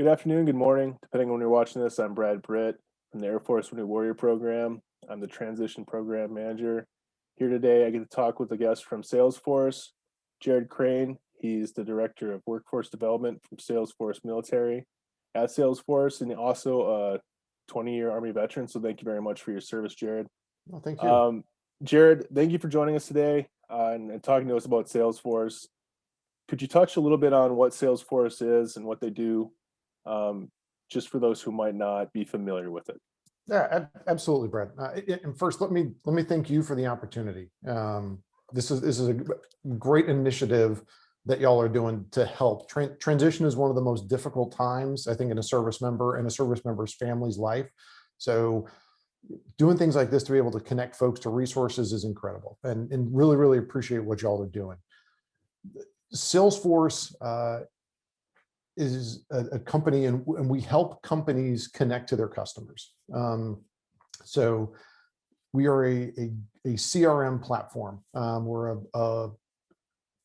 Good afternoon, good morning, depending on when you're watching this. I'm Brad Britt from the Air Force Wounded Warrior Program. I'm the Transition Program Manager. Here today, I get to talk with a guest from Salesforce, Jared Crane. He's the Director of Workforce Development from Salesforce Military at Salesforce, and also a 20-year Army veteran. So thank you very much for your service, Jared. Well, thank you. Jared, thank you for joining us today and talking to us about Salesforce. Could you touch a little bit on what Salesforce is and what they do, just for those who might not be familiar with it? Yeah, absolutely, Brett. And first, let me thank you for the opportunity. This is a great initiative that y'all are doing to help. Transition is one of the most difficult times, I think, in a service member and a service member's family's life. So doing things like this to be able to connect folks to resources is incredible, and really, really appreciate what y'all are doing. Salesforce is a company, and we help companies connect to their customers. So we are a CRM platform. We're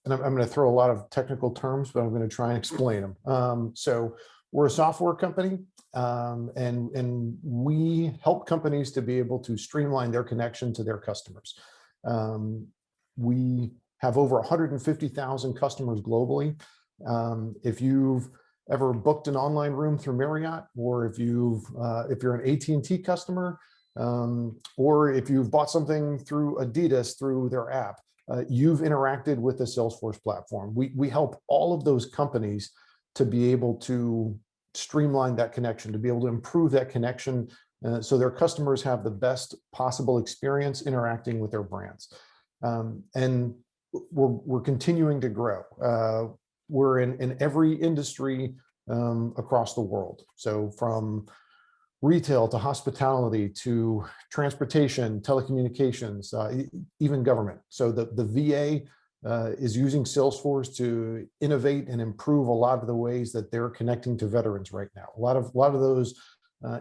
and I'm going to throw a lot of technical terms, but I'm going to try and explain them. So we're a software company, and we help companies to be able to streamline their connection to their customers. We have over 150,000 customers globally. If you've ever booked an online room through Marriott, or if you're an AT&T customer, or if you've bought something through Adidas through their app, you've interacted with the Salesforce platform. We help all of those companies to be able to streamline that connection, to be able to improve that connection, so their customers have the best possible experience interacting with their brands. And we're continuing to grow. We're in every industry across the world. So from retail to hospitality to transportation, telecommunications, even government. So the VA is using Salesforce to innovate and improve a lot of the ways that they're connecting to veterans right now. A lot of those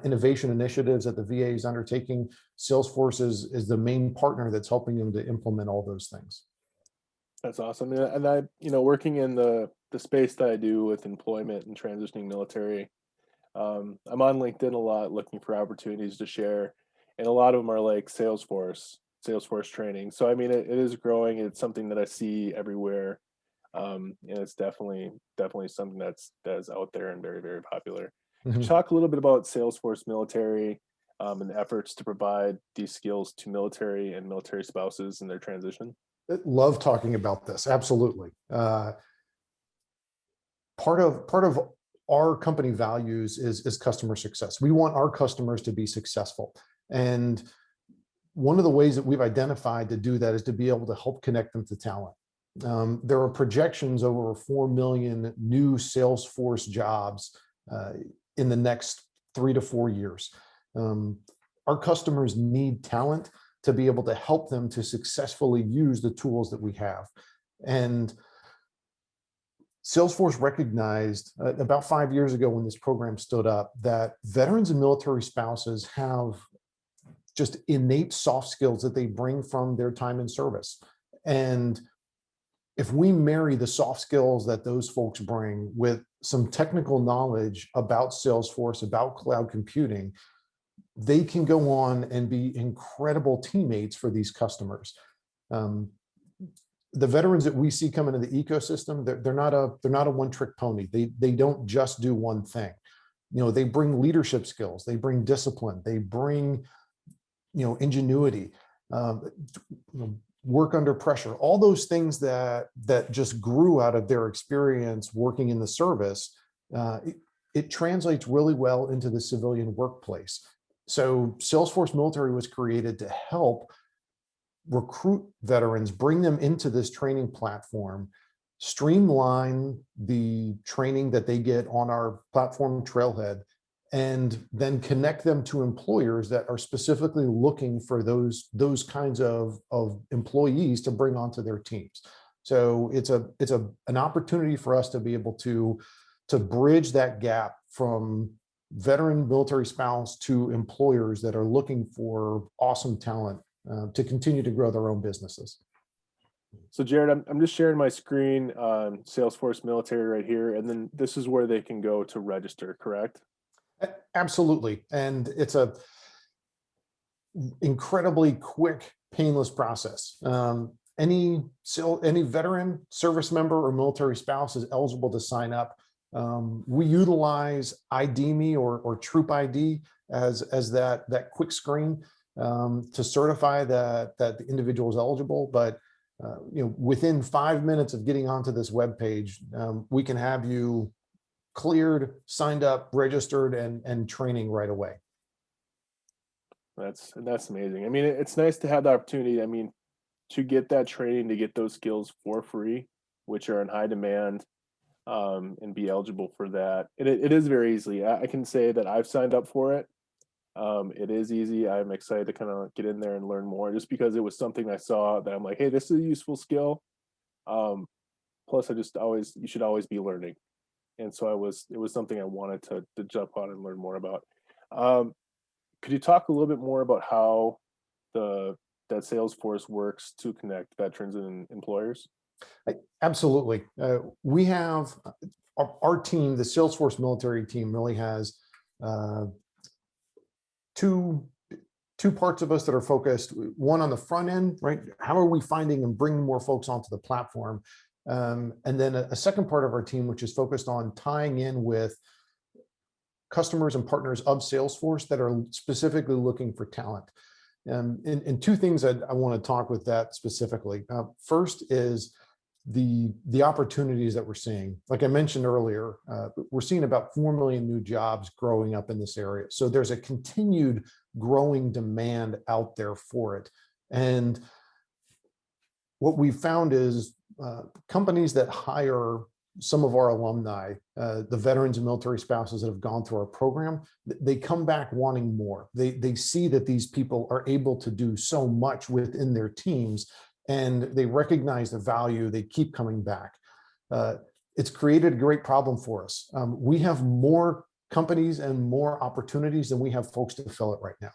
innovation initiatives that the VA is undertaking, Salesforce is the main partner that's helping them to implement all those things. That's awesome. And I, working in the space that I do with employment and transitioning military, I'm on LinkedIn a lot looking for opportunities to share, and a lot of them are like Salesforce training. So I mean, it is growing. It's something that I see everywhere, and it's definitely something that's out there and very, very popular. Could you talk a little bit about Salesforce Military and the efforts to provide these skills to military and military spouses in their transition? Love talking about this. Absolutely. Part of our company values is customer success. We want our customers to be successful. And one of the ways that we've identified to do that is to be able to help connect them to talent. There are projections over 4 million new Salesforce jobs in the next 3 to 4 years. Our customers need talent to be able to help them to successfully use the tools that we have. And Salesforce recognized about 5 years ago, when this program stood up, that veterans and military spouses have just innate soft skills that they bring from their time in service. And if we marry the soft skills that those folks bring with some technical knowledge about Salesforce, about cloud computing, they can go on and be incredible teammates for these customers. The veterans that we see come into the ecosystem, they're not a one-trick pony. They don't just do one thing. They bring leadership skills, they bring discipline, they bring ingenuity, work under pressure, all those things that just grew out of their experience working in the service. It translates really well into the civilian workplace. So Salesforce Military was created to help recruit veterans, bring them into this training platform, streamline the training that they get on our platform Trailhead, and then connect them to employers that are specifically looking for those kinds of employees to bring onto their teams. So it's an opportunity for us to be able to bridge that gap from veteran military spouse to employers that are looking for awesome talent to continue to grow their own businesses. So Jared, I'm just sharing my screen on Salesforce Military right here, and then this is where they can go to register, correct? Absolutely. And it's a incredibly quick, painless process. Any veteran, service member, or military spouse is eligible to sign up. We utilize ID Me or Troop ID as that quick screen to certify that the individual is eligible. But within 5 minutes of getting onto this web page, we can have you cleared, signed up, registered, and training right away. That's amazing. I mean, it's nice to have the opportunity. I mean, to get that training, to get those skills for free, which are in high demand, and be eligible for that. It is very easy. I can say that I've signed up for it. It is easy. I'm excited to kind of get in there and learn more, just because it was something I saw that I'm like, hey, this is a useful skill. Um, Plus, I just always you should always be learning, and so it was something I wanted to jump on and learn more about. Um, could you talk a little bit more about how the that Salesforce works to connect veterans and employers? Absolutely. We have our team, the Salesforce military team, really has uh, two two parts of us that are focused. One on the front end, right? How are we finding and bringing more folks onto the platform? And then a second part of our team, which is focused on tying in with customers and partners of Salesforce that are specifically looking for talent. And two things I want to talk with that specifically. First is the opportunities that we're seeing. Like I mentioned earlier, we're seeing about 4 million new jobs growing up in this area. So there's a continued growing demand out there for it. And what we found is companies that hire some of our alumni, the veterans and military spouses that have gone through our program, they come back wanting more. They see that these people are able to do so much within their teams, and they recognize the value. They keep coming back. It's created a great problem for us. We have more companies and more opportunities than we have folks to fill it right now.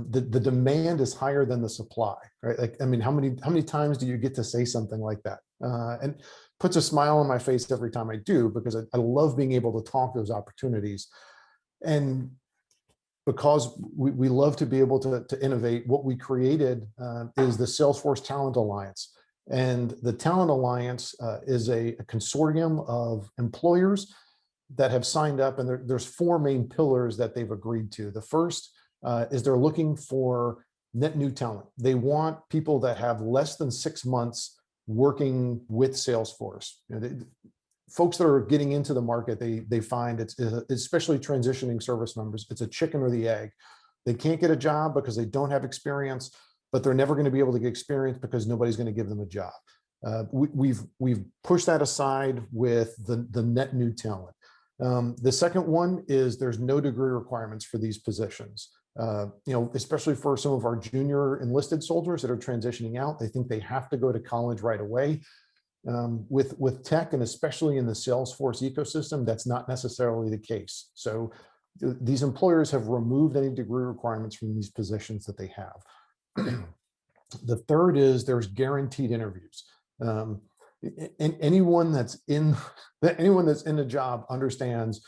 The demand is higher than the supply, right? Like, I mean, how many times do you get to say something like that? And puts a smile on my face every time I do, because I love being able to talk those opportunities. And because we love to be able to innovate, what we created is the Salesforce Talent Alliance. And the Talent Alliance is a consortium of employers that have signed up, and there's four main pillars that they've agreed to. The first is they're looking for net new talent. They want people that have less than 6 months working with Salesforce. Folks that are getting into the market, they find it's especially transitioning service members, it's a chicken or the egg. They can't get a job because they don't have experience, but they're never going to be able to get experience because nobody's going to give them a job. We've pushed that aside with the net new talent. The second one is there's no degree requirements for these positions. Especially for some of our junior enlisted soldiers that are transitioning out, they think they have to go to college right away. With tech, and especially in the Salesforce ecosystem, that's not necessarily the case. So these employers have removed any degree requirements from these positions that they have. The third is there's guaranteed interviews. And anyone that's in a job understands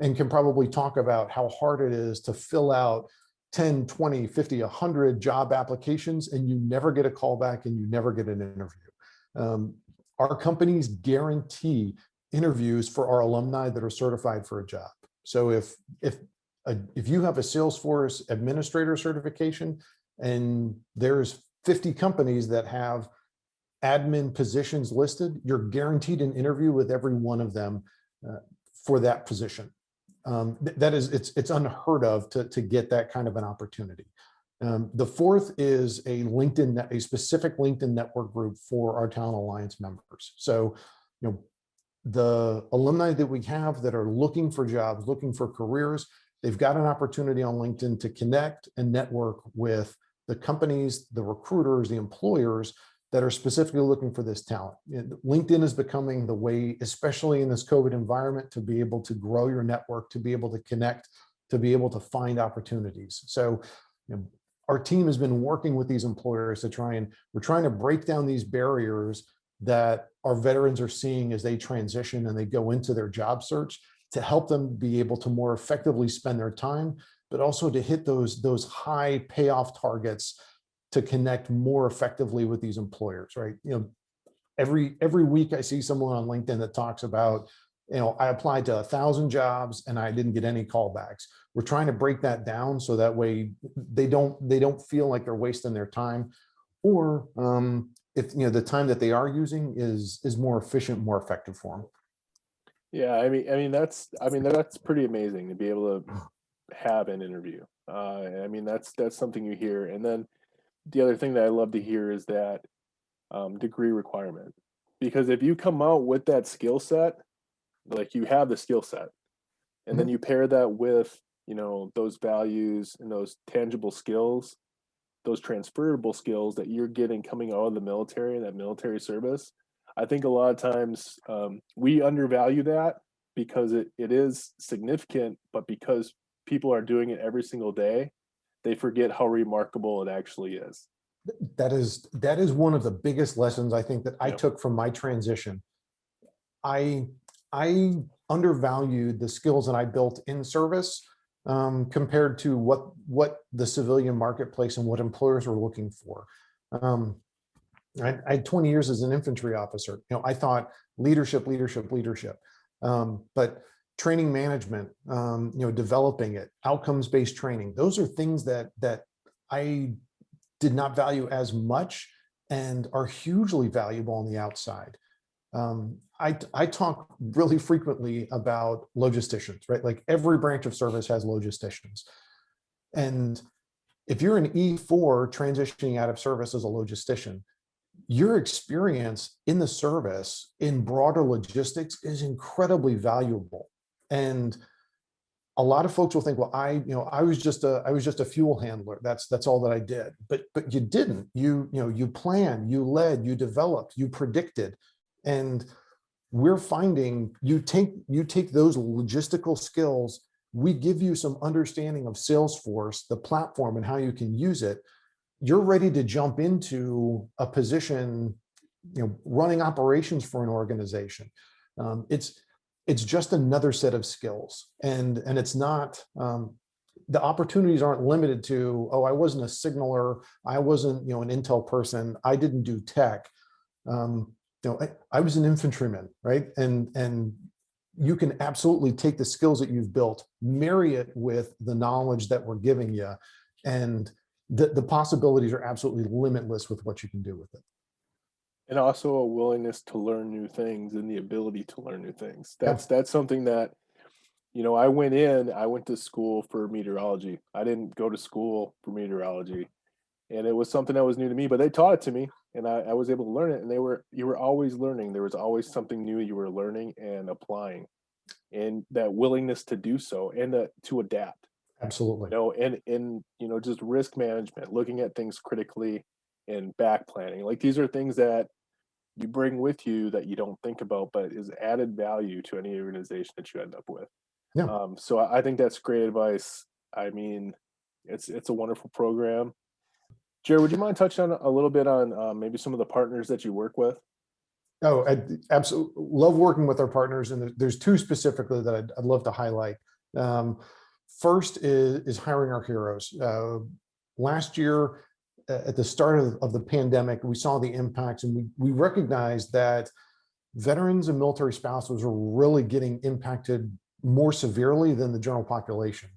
and can probably talk about how hard it is to fill out 10, 20, 50, 100 job applications, and you never get a call back and you never get an interview. Our companies guarantee interviews for our alumni that are certified for a job. So if you have a Salesforce administrator certification and there's 50 companies that have admin positions listed, you're guaranteed an interview with every one of them for that position. It's unheard of to get that kind of an opportunity. The fourth is a specific LinkedIn network group for our Talent Alliance members. So, the alumni that we have that are looking for jobs, looking for careers, they've got an opportunity on LinkedIn to connect and network with the companies, the recruiters, the employers that are specifically looking for this talent. LinkedIn is becoming the way, especially in this COVID environment, to be able to grow your network, to be able to connect, to be able to find opportunities. So our team has been working with these employers to we're trying to break down these barriers that our veterans are seeing as they transition and they go into their job search, to help them be able to more effectively spend their time, but also to hit those high payoff targets to connect more effectively with these employers, right? Every week I see someone on LinkedIn that talks about, I applied to 1,000 jobs and I didn't get any callbacks. We're trying to break that down so that way they don't feel like they're wasting their time, or if the time that they are using is more efficient, more effective for them. Yeah, that's pretty amazing to be able to have an interview. I mean, that's something you hear. And then the other thing that I love to hear is that degree requirement, because if you come out with that skill set, like you have the skill set, and then Mhm. you pair that with those values and those tangible skills, those transferable skills that you're getting coming out of the military and that military service. I think a lot of times we undervalue that because it is significant, but because people are doing it every single day, they forget how remarkable it actually is. That is one of the biggest lessons I think that I Yeah. took from my transition. I I undervalued the skills that I built in service compared to what the civilian marketplace and what employers were looking for. Um, I had 20 years as an infantry officer. I thought leadership, leadership, leadership, but training management, developing it, outcomes-based training. Those are things that I did not value as much and are hugely valuable on the outside. I talk really frequently about logisticians, right? Like every branch of service has logisticians. And if you're an E4 transitioning out of service as a logistician, your experience in the service in broader logistics is incredibly valuable. And a lot of folks will think, well, I was just a fuel handler. That's all that I did. But you didn't. You planned, you led, you developed, you predicted. And we're finding you take those logistical skills, we give you some understanding of Salesforce, the platform, and how you can use it. You're ready to jump into a position, running operations for an organization. It's just another set of skills, and it's not. The opportunities aren't limited to, oh, I wasn't a signaler, I wasn't an Intel person, I didn't do tech. I was an infantryman, right? And you can absolutely take the skills that you've built, marry it with the knowledge that we're giving you, and the possibilities are absolutely limitless with what you can do with it. And also a willingness to learn new things and the ability to learn new things. Yeah, That's something that, I went to school for meteorology. I didn't go to school for meteorology. And it was something that was new to me, but they taught it to me and I was able to learn it. And you were always learning. There was always something new you were learning and applying, and that willingness to do so and to adapt. absolutely. And just risk management, looking at things critically and back planning. Like these are things that you bring with you that you don't think about, but is added value to any organization that you end up with. Yeah. So I think that's great advice. I mean, it's a wonderful program. Jared, would you mind touching on a little bit on maybe some of the partners that you work with? Oh, I absolutely love working with our partners, and there's two specifically that I'd love to highlight. Um, First is hiring our heroes. Last year, at the start of the pandemic, we saw the impacts, and we recognized that veterans and military spouses were really getting impacted more severely than the general population.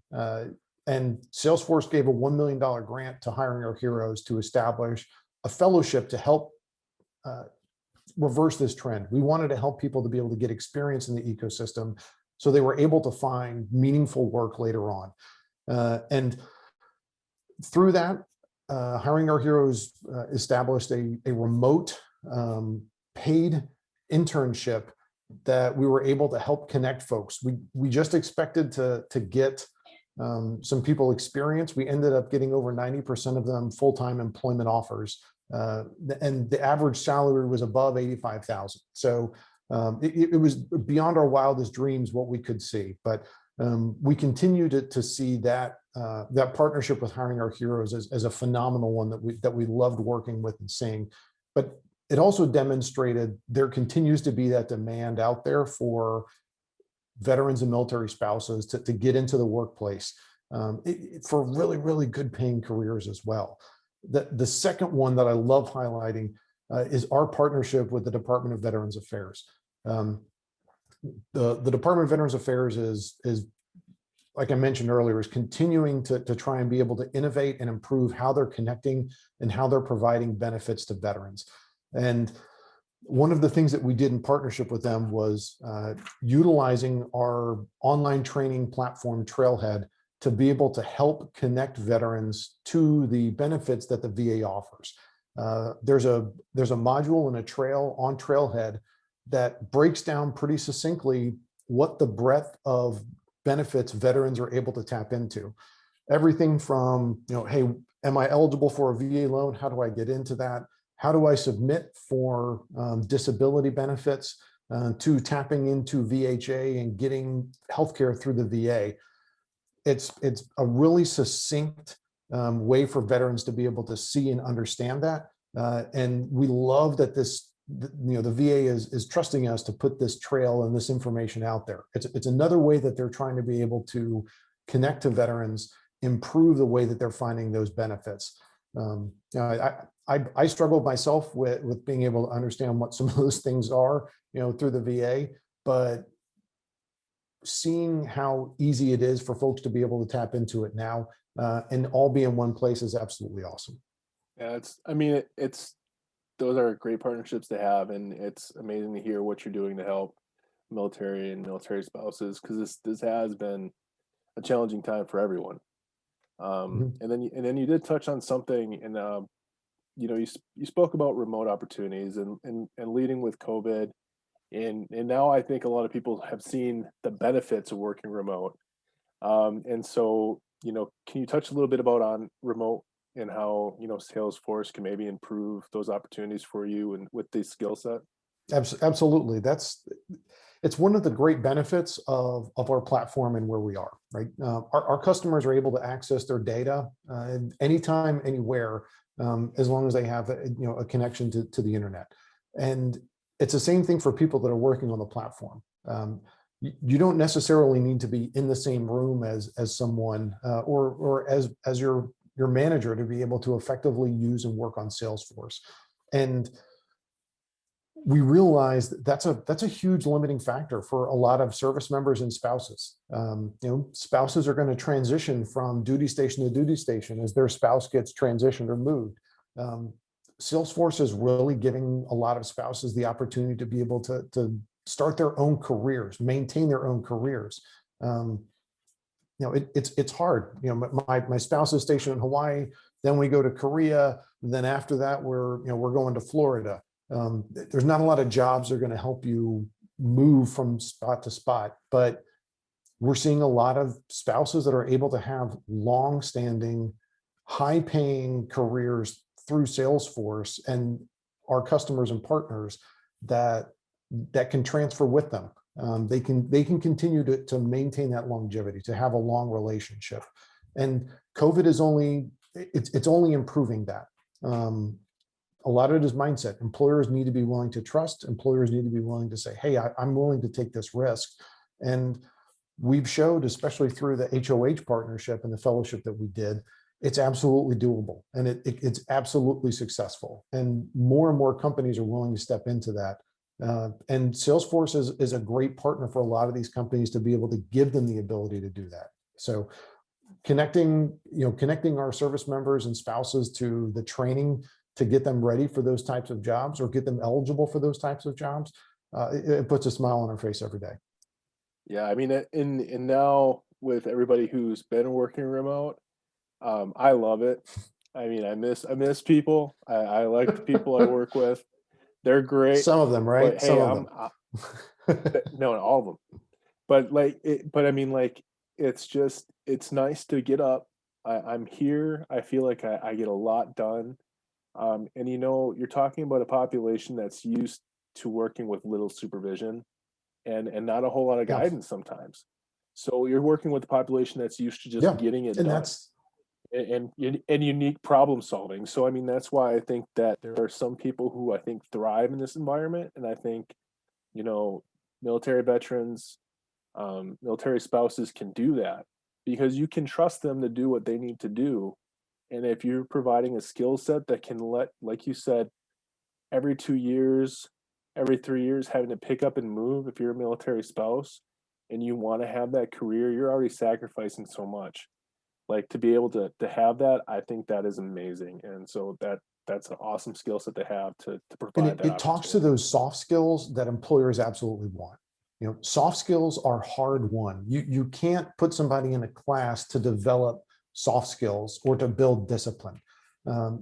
And Salesforce gave a $1 million grant to hiring our heroes to establish a fellowship to help reverse this trend. We wanted to help people to be able to get experience in the ecosystem so they were able to find meaningful work later on. And through that, Hiring Our Heroes established a remote paid internship that we were able to help connect folks. We just expected to get some people experience. We ended up getting over 90% of them full-time employment offers. And the average salary was above 85,000. So it was beyond our wildest dreams what we could see. But we continue to see that that partnership with Hiring Our Heroes is a phenomenal one that we loved working with and seeing. But it also demonstrated there continues to be that demand out there for veterans and military spouses to get into the workplace for really, really good paying careers as well. The second one that I love highlighting is our partnership with the Department of Veterans Affairs. Um, the Department of Veterans Affairs is like I mentioned earlier, is continuing to try and be able to innovate and improve how they're connecting and how they're providing benefits to veterans. And one of the things that we did in partnership with them was utilizing our online training platform, Trailhead, to be able to help connect veterans to the benefits that the VA offers. There's a module and a trail on Trailhead that breaks down pretty succinctly what the breadth of benefits veterans are able to tap into. Everything from, hey, am I eligible for a VA loan? How do I get into that? How do I submit for disability benefits to tapping into VHA and getting healthcare through the VA? It's a really succinct way for veterans to be able to see and understand that. And we love that the VA is trusting us to put this trail and this information out there. It's another way that they're trying to be able to connect to veterans, improve the way that they're finding those benefits. I struggled myself with being able to understand what some of those things are, through the VA, but seeing how easy it is for folks to be able to tap into it now and all be in one place is absolutely awesome. Yeah, I mean, it's those are great partnerships to have, and it's amazing to hear what you're doing to help military and military spouses, because this has been a challenging time for everyone. Mhm. And then you did touch on something, and you spoke about remote opportunities and leading with COVID, and now I think a lot of people have seen the benefits of working remote. And so, can you touch a little bit about on remote and how, Salesforce can maybe improve those opportunities for you and with this skill set? Absolutely. It's one of the great benefits of our platform and where we are, right? Our customers are able to access their data anytime, anywhere, as long as they have a connection to the internet. And it's the same thing for people that are working on the platform. You don't necessarily need to be in the same room as someone or as your manager to be able to effectively use and work on Salesforce. And we realize that's a huge limiting factor for a lot of service members and spouses. Spouses are going to transition from duty station to duty station as their spouse gets transitioned or moved. Salesforce is really giving a lot of spouses the opportunity to be able to start their own careers, maintain their own careers. It's hard. My spouse is stationed in Hawaii, then we go to Korea, and then after that we're going to Florida. There's not a lot of jobs that are going to help you move from spot to spot, but we're seeing a lot of spouses that are able to have long-standing, high-paying careers through Salesforce and our customers and partners that can transfer with them. They can continue to maintain that longevity, to have a long relationship, and COVID is only improving that. A lot of it is mindset. Employers need to be willing to trust. Employers need to be willing to say, hey, I'm willing to take this risk. And we've showed, especially through the HOH partnership and the fellowship that we did, it's absolutely doable, and it's absolutely successful. And more companies are willing to step into that. And Salesforce is a great partner for a lot of these companies to be able to give them the ability to do that. So connecting our service members and spouses to the training to get them ready for those types of jobs or get them eligible for those types of jobs, it puts a smile on our face every day. Yeah, I mean, and now with everybody who's been working remote, I love it. I mean, I miss people. I like the people I work with. They're great, Some of them, but right? Some hey, of them. no, not all of them. But but I mean, like, it's nice to get up. I'm here. I feel like I get a lot done. And you're talking about a population that's used to working with little supervision and not a whole lot of Yeah. guidance sometimes. So you're working with a population that's used to just Yeah, getting it and done that's and unique problem solving. So I mean, that's why I think that there are some people who I think thrive in this environment, and I think you know military veterans, military spouses can do that because you can trust them to do what they need to do. And if you're providing a skill set that can let, like you said, every 2 years, every 3 years, having to pick up and move if you're a military spouse and you want to have that career, you're already sacrificing so much. Like to be able to have that, I think that is amazing. And so that's an awesome skill set to have to and provide that it talks to opportunity. those soft skills that employers absolutely want. You know, soft skills are hard won. You can't put somebody in a class to develop soft skills or to build discipline.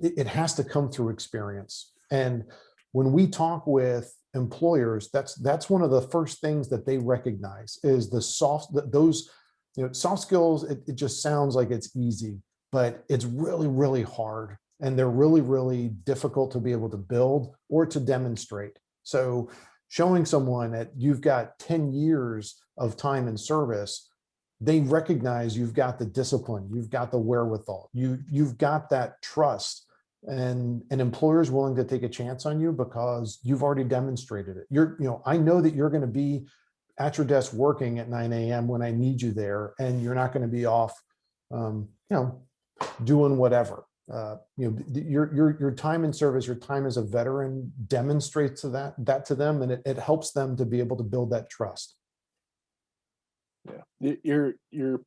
It has to come through experience. And when we talk with employers, that's one of the first things that they recognize is the soft those soft skills. It just sounds like it's easy, but it's really really hard, and they're really really difficult to be able to build or to demonstrate. So showing someone that you've got 10 years of time in service, they recognize you've got the discipline, you've got the wherewithal, you've got that trust, and an employer is willing to take a chance on you because you've already demonstrated it. I know that you're going to be at your desk working at 9 a.m. when I need you there, and you're not going to be off, um, you know, doing whatever. Your time in service, your time as a veteran demonstrates that to them, and it helps them to be able to build that trust. Yeah. You're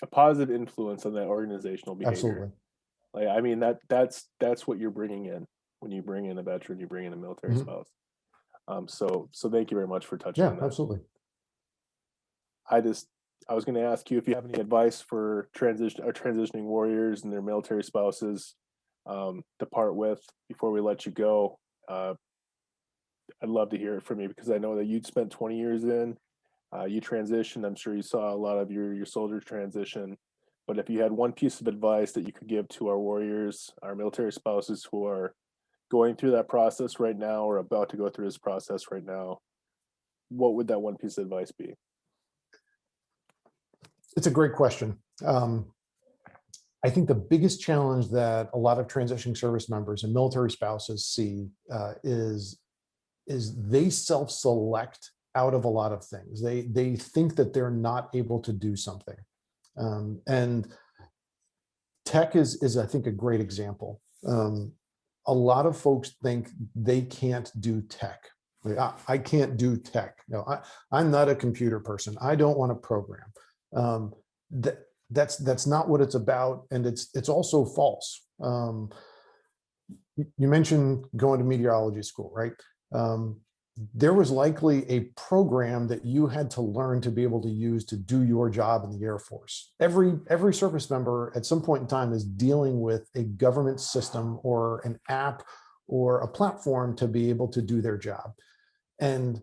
a positive influence on that organizational behavior. Absolutely. Like, I mean, that's what you're bringing in when you bring in a veteran, you bring in a military Mhm. spouse. So thank you very much for touching Yeah, on that. absolutely. I just I was going to ask you if you have any advice for transitioning warriors and their military spouses to part with before we let you go. Uh, I'd love to hear it from you because I know that you'd spent 20 years in. You transitioned. I'm sure you saw a lot of your soldier transition. But if you had one piece of advice that you could give to our warriors, our military spouses who are going through that process right now or about to go through this process right now, what would that one piece of advice be? It's a great question. I think the biggest challenge that a lot of transitioning service members and military spouses see is they self-select out of a lot of things. They think that they're not able to do something, and tech is I think a great example. A lot of folks think they can't do tech. Like, I can't do tech. No, I'm not a computer person. I don't want to program. Um, that, that's not what it's about, and it's also false. You mentioned going to meteorology school, right? Um, there was likely a program that you had to learn to be able to use to do your job in the Air Force. Every service member at some point in time is dealing with a government system or an app or a platform to be able to do their job. And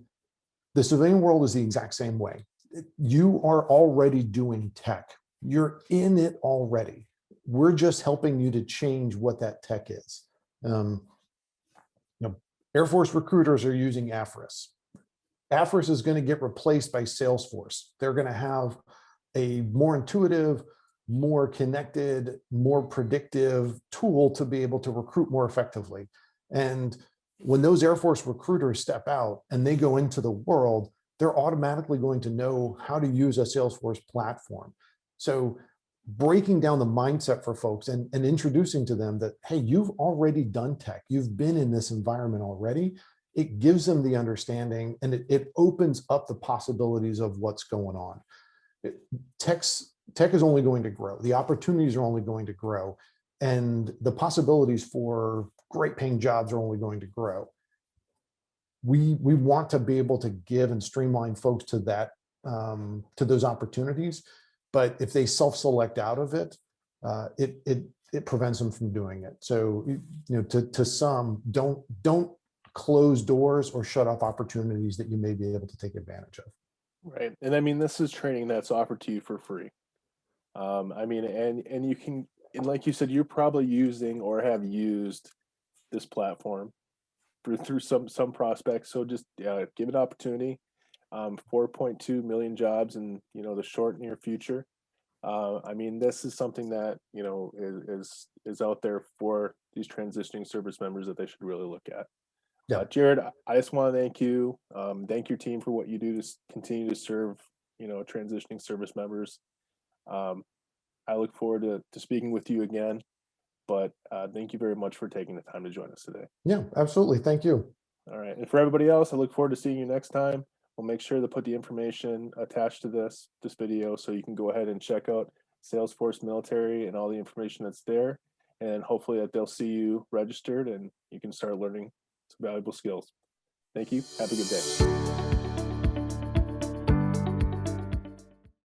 the civilian world is the exact same way. You are already doing tech. You're in it already. We're just helping you to change what that tech is. Um, Air Force recruiters are using AFRIS. AFRIS is going to get replaced by Salesforce. They're going to have a more intuitive, more connected, more predictive tool to be able to recruit more effectively. And when those Air Force recruiters step out and they go into the world, they're automatically going to know how to use a Salesforce platform. So breaking down the mindset for folks and introducing to them that, hey, you've already done tech, you've been in this environment already, it gives them the understanding, and it opens up the possibilities of what's going on. Tech is only going to grow. The opportunities are only going to grow, and the possibilities for great paying jobs are only going to grow. We want to be able to give and streamline folks to that, to those opportunities. But if they self-select out of it, it prevents them from doing it. So, to some, don't close doors or shut off opportunities that you may be able to take advantage of. Right. And I mean, this is training that's offered to you for free. I mean, and you can, and like you said, you're probably using or have used this platform through some prospects. So just give it an opportunity. 4.2 million jobs in the short near future. I mean, this is something that is out there for these transitioning service members that they should really look at. Yeah. Jared, I just want to thank you. Thank your team for what you do to continue to serve transitioning service members. Um, I look forward to speaking with you again. But thank you very much for taking the time to join us today. Yeah, absolutely. Thank you. All right. And for everybody else, I look forward to seeing you next time. We'll make sure to put the information attached to this video so you can go ahead and check out Salesforce Military and all the information that's there. And hopefully that they'll see you registered and you can start learning some valuable skills. Thank you. Have a good day.